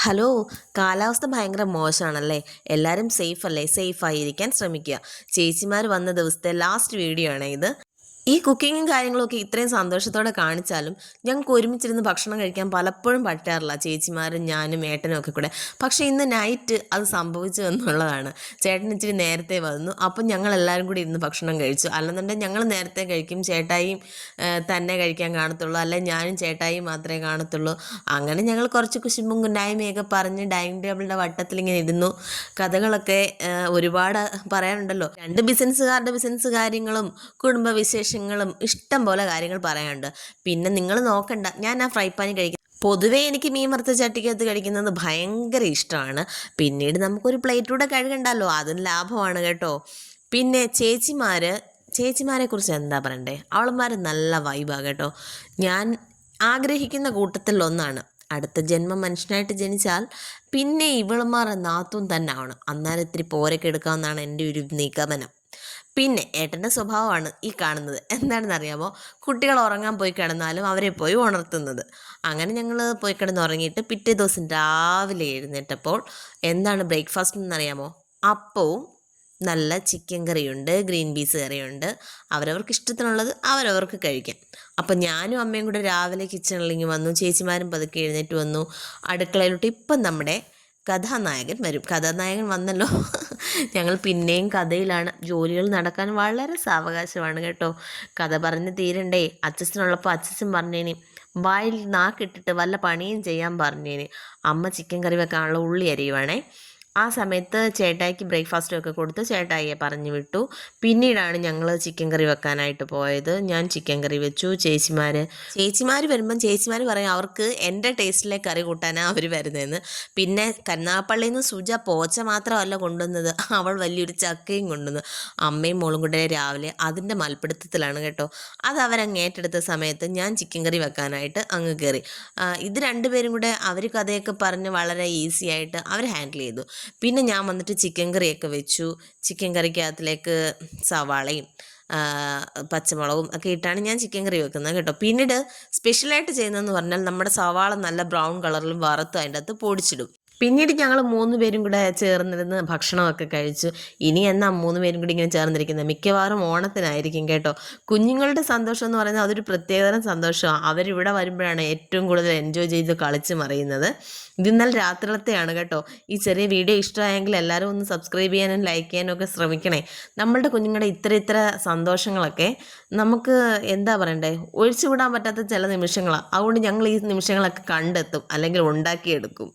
Hello, കാലാവസ്ഥ ഭയങ്കര മോശമാണല്ലേ? എല്ലാവരും സേഫ് അല്ലേ? സേഫ് ആയിരിക്കാൻ ശ്രമിക്കുക. ചേച്ചിമാർ വന്ന ദിവസത്തെ ലാസ്റ്റ് വീഡിയോ ആണ് ഇത്. ഈ കുക്കിങ്ങും കാര്യങ്ങളൊക്കെ ഇത്രയും സന്തോഷത്തോടെ കാണിച്ചാലും ഞങ്ങൾക്ക് ഒരുമിച്ചിരുന്ന് ഭക്ഷണം കഴിക്കാൻ പലപ്പോഴും പറ്റാറില്ല, ചേച്ചിമാരും ഞാനും ഏട്ടനും ഒക്കെ കൂടെ. പക്ഷേ ഇന്ന് നൈറ്റ് അത് സംഭവിച്ചു എന്നുള്ളതാണ്. ചേട്ടൻ ഇച്ചിരി നേരത്തെ വന്നു, അപ്പം ഞങ്ങൾ എല്ലാവരും കൂടി ഇരുന്ന് ഭക്ഷണം കഴിച്ചു. അല്ലെന്നുണ്ടെങ്കിൽ ഞങ്ങൾ നേരത്തെ കഴിക്കും, ചേട്ടായിയും തന്നെ കഴിക്കാൻ കാണത്തുള്ളൂ, അല്ലെ ഞാനും ചേട്ടായിയും മാത്രമേ കാണത്തുള്ളൂ. അങ്ങനെ ഞങ്ങൾ കുറച്ച് കുശുമ്പും കുന്നായ്മയൊക്കെ പറഞ്ഞ് ഡൈനിങ് ടേബിളിൻ്റെ വട്ടത്തിൽ ഇങ്ങനെ ഇരുന്നു. കഥകളൊക്കെ ഒരുപാട് പറയാനുണ്ടല്ലോ. രണ്ട് ബിസിനസ്സുകാരുടെ ബിസിനസ് കാര്യങ്ങളും കുടുംബ വിശേഷങ്ങളും ഇഷ്ടം പോലെ കാര്യങ്ങൾ പറയാനുണ്ട്. പിന്നെ നിങ്ങൾ നോക്കണ്ട, ഞാൻ ആ ഫ്രൈ പാനിൽ കഴിക്കും. പൊതുവേ എനിക്ക് മീൻ വറുത്ത ചട്ടിക്കകത്ത് കഴിക്കുന്നത് ഭയങ്കര ഇഷ്ടമാണ്. പിന്നീട് നമുക്കൊരു പ്ലേറ്റൂടെ കഴുകണ്ടല്ലോ, അതും ലാഭമാണ് കേട്ടോ. പിന്നെ ചേച്ചിമാരെ കുറിച്ച് എന്താ പറയണ്ടേ, അവളന്മാർ നല്ല വൈബാണ് കേട്ടോ. ഞാൻ ആഗ്രഹിക്കുന്ന കൂട്ടത്തിലൊന്നാണ്, അടുത്ത ജന്മം മനുഷ്യനായിട്ട് ജനിച്ചാൽ പിന്നെ ഇവളുമാർ നാത്തും തന്നെ ആണ്. അന്നേരം ഇത്തിരി പോരൊക്കെ എടുക്കാമെന്നാണ് എൻ്റെ ഒരു നിഗമനം. പിന്നെ ഏട്ടൻ്റെ സ്വഭാവമാണ് ഈ കാണുന്നത്. എന്താണെന്ന് അറിയാമോ? കുട്ടികൾ ഉറങ്ങാൻ പോയി കിടന്നാലും അവരെ പോയി ഉണർത്തുന്നത്. അങ്ങനെ ഞങ്ങൾ പോയി കിടന്നുറങ്ങിയിട്ട് പിറ്റേ ദിവസം രാവിലെ എഴുന്നേറ്റപ്പോൾ എന്താണ് ബ്രേക്ക്ഫാസ്റ്റ് എന്നറിയാമോ? അപ്പവും നല്ല ചിക്കൻ കറിയുണ്ട്, ഗ്രീൻ പീസ് കറിയുണ്ട്. അവരവർക്ക് ഇഷ്ടത്തിനുള്ളത് അവരവർക്ക് കഴിക്കാം. അപ്പം ഞാനും അമ്മയും കൂടെ രാവിലെ കിച്ചണിലേക്ക് വന്നു. ചേച്ചിമാരും പതുക്കെ എഴുന്നേറ്റ് വന്നു അടുക്കളയിലോട്ട്. ഇപ്പം നമ്മുടെ കഥാനായകൻ വരും. കഥാനായകൻ വന്നല്ലോ. ഞങ്ങൾ പിന്നെയും കഥയിലാണ്. ജോലികൾ നടക്കാൻ വളരെ സാവകാശമാണ് കേട്ടോ. കഥ പറഞ്ഞ് തീരണ്ടേ? അച്ഛനുള്ളപ്പോൾ അച്ഛൻ പറഞ്ഞേനി, വായിൽ നാക്കിട്ടിട്ട് വല്ല പണിയും ചെയ്യാൻ പറഞ്ഞേന്. അമ്മ ചിക്കൻ കറി വെക്കാനുള്ള ഉള്ളി അരിയുവാണേ. ആ സമയത്ത് ചേട്ടായിക്ക് ബ്രേക്ക്ഫാസ്റ്റും ഒക്കെ കൊടുത്ത് ചേട്ടായിയെ പറഞ്ഞു വിട്ടു. പിന്നീടാണ് ഞങ്ങൾ ചിക്കൻ കറി വെക്കാനായിട്ട് പോയത്. ഞാൻ ചിക്കൻ കറി വെച്ചു. ചേച്ചിമാർ വരുമ്പം ചേച്ചിമാർ പറയും അവർക്ക് എൻ്റെ ടേസ്റ്റിലെ കറി കൂട്ടാനാണ് അവർ വരുന്നതെന്ന്. പിന്നെ കരുനാഗപ്പള്ളിയിൽ നിന്ന് സുജ പോച്ച മാത്രമല്ല കൊണ്ടുവന്നത്, അവൾ വലിയൊരു ചക്കയും കൊണ്ടുവന്നു. അമ്മയും മോളും കൂടെ രാവിലെ അതിൻ്റെ മൽപ്പിടുത്തത്തിലാണ് കേട്ടോ. അത് അവരങ്ങ് ഏറ്റെടുത്ത സമയത്ത് ഞാൻ ചിക്കൻ കറി വെക്കാനായിട്ട് അങ്ങ് കയറി. ഇത് രണ്ടുപേരും കൂടെ അവർ കഥയൊക്കെ പറഞ്ഞ് വളരെ ഈസി ആയിട്ട് അവർ ഹാൻഡിൽ ചെയ്തു. പിന്നെ ഞാൻ വന്നിട്ട് ചിക്കൻ കറിയൊക്കെ വെച്ചു. ചിക്കൻ കറിക്കകത്തിലേക്ക് സവാളയും പച്ചമുളകും ഒക്കെ ഇട്ടാണ് ഞാൻ ചിക്കൻ കറി വെക്കുന്നത് കേട്ടോ. പിന്നീട് സ്പെഷ്യലായിട്ട് ചെയ്യുന്നതെന്ന് പറഞ്ഞാൽ നമ്മുടെ സവാള നല്ല ബ്രൗൺ കളറിലും വറുത്ത് അതിൻ്റെ അകത്ത് പൊടിച്ചിടും. പിന്നീട് ഞങ്ങൾ 3 പേരും കൂടെ ചേർന്നിരുന്ന് ഭക്ഷണമൊക്കെ കഴിച്ചു. ഇനി എന്നാ 3 പേരും കൂടി ഇങ്ങനെ ചേർന്നിരിക്കുന്നത്? മിക്കവാറും ഓണത്തിനായിരിക്കും കേട്ടോ. കുഞ്ഞുങ്ങളുടെ സന്തോഷം എന്ന് പറയുന്നത് അതൊരു പ്രത്യേകതരം സന്തോഷമാണ്. അവരിവിടെ വരുമ്പോഴാണ് ഏറ്റവും കൂടുതൽ എൻജോയ് ചെയ്ത് കളിച്ച് മറിയുന്നത്. ഇത് ഇന്നലെ രാത്രിയിലത്തെയാണ് കേട്ടോ. ഈ ചെറിയ വീഡിയോ ഇഷ്ടമായെങ്കിൽ എല്ലാവരും ഒന്ന് സബ്സ്ക്രൈബ് ചെയ്യാനും ലൈക്ക് ചെയ്യാനും ഒക്കെ ശ്രമിക്കണേ. നമ്മളുടെ കുഞ്ഞുങ്ങളുടെ ഇത്ര സന്തോഷങ്ങളൊക്കെ നമുക്ക് എന്താ പറയണ്ടേ, ഒഴിച്ചുവിടാൻ പറ്റാത്ത ചില നിമിഷങ്ങളാണ്. അതുകൊണ്ട് ഞങ്ങൾ ഈ നിമിഷങ്ങളൊക്കെ കണ്ടെത്തും, അല്ലെങ്കിൽ ഉണ്ടാക്കിയെടുക്കും.